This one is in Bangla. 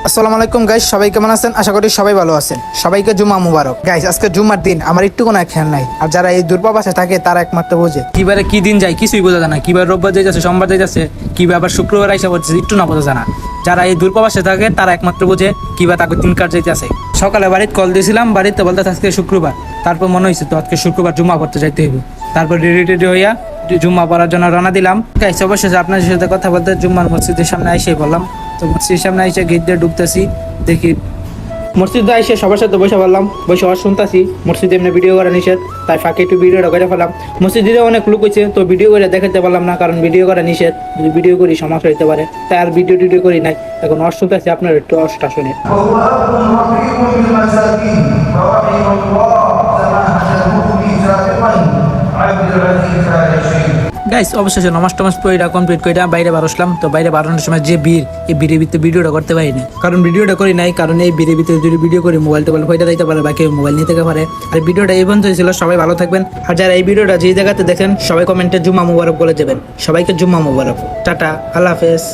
আসসালামু আলাইকুম গাইস, সবাই কেমন আছেন? আশা করি সবাই ভালো আছেন। সবাইকে জুম্মা মুবারক। গাইস, আজকে জুম্মার দিন, আমার একটু কোনো খেয়াল নাই। আর যারা এই দুর্বাবাসে থাকে তারা একমাত্র বোঝে কিবারে কি দিন যায় কিছুই বোঝা যায় না। কিবার রোববার যাইতেছে, সোমবার যাইতেছে, কিবা আবার শুক্রবার আইসা পড়ছে, একটু না বোঝা যায় না। যারা এই দূরপ্রবাসে থাকে তারা একমাত্র বোঝে কিবা তাকে দিন কাট যাইতেছে। সকালে বাড়িতে কল দিয়েছিলাম, বাড়িতে বলতে আজকে শুক্রবার। তারপর মনে হয়েছে তো আজকে শুক্রবার জুম্মা পড়তে যাইতে হইব। তারপর রেডি টেডি হইয়া জুম্মা পড়ার জন্য রওনা দিলাম। গাইস, অবশেষে আপনাদের সাথে কথা বলতে জুম্মার মসজিদের সামনে এসেই বললাম। তো মসজিদের সামনে এসে গেট দিয়ে ঢুকতেছি, দেখি মসজিদে এসে সবার সাথে বসে বললাম, বসে আর শুনতেছি মসজিদে এমনি ভিডিও করা নিষেধ, তাই ফাঁকে একটু ভিডিওটা করে ফেলাম। মসজিদে অনেক লোক হয়েছে, তো ভিডিও করে দেখাতে পারলাম না, কারণ ভিডিও করা নিষেধ। যদি ভিডিও করি সমস্যা হইতে পারে, তাই আর ভিডিও টিডিও করি নাই। এখন অর শুনতেছি, আপনার একটু অর্শটা শুনে। গাইস, অবশেষে নমাজ টমাজ পড়া কমপ্লিট করে বাইরে বারসলাম। তো বাইরে বাড়ানোর সময় যে ভিড়, এই ভিড়ের ভিতরে ভিডিওটা করতে পারি না, কারণ ভিডিওটা করি নাই। কারণ এই ভিড়ের ভিতরে যদি ভিডিও করি মোবাইল টোবাইল হইতে দিতে পারে বা কেউ মোবাইল নিতে পারে। আর ভিডিওটা এই পর্যন্ত ছিল। সবাই ভালো থাকবেন। আর যারা এই ভিডিওটা যে জায়গাতে দেখেন সবাই কমেন্টে জুম্মা মুবারক বলে যাবেন। সবাইকে জুম্মা মুবারক। টাটা, আল্লাহ হাফেজ।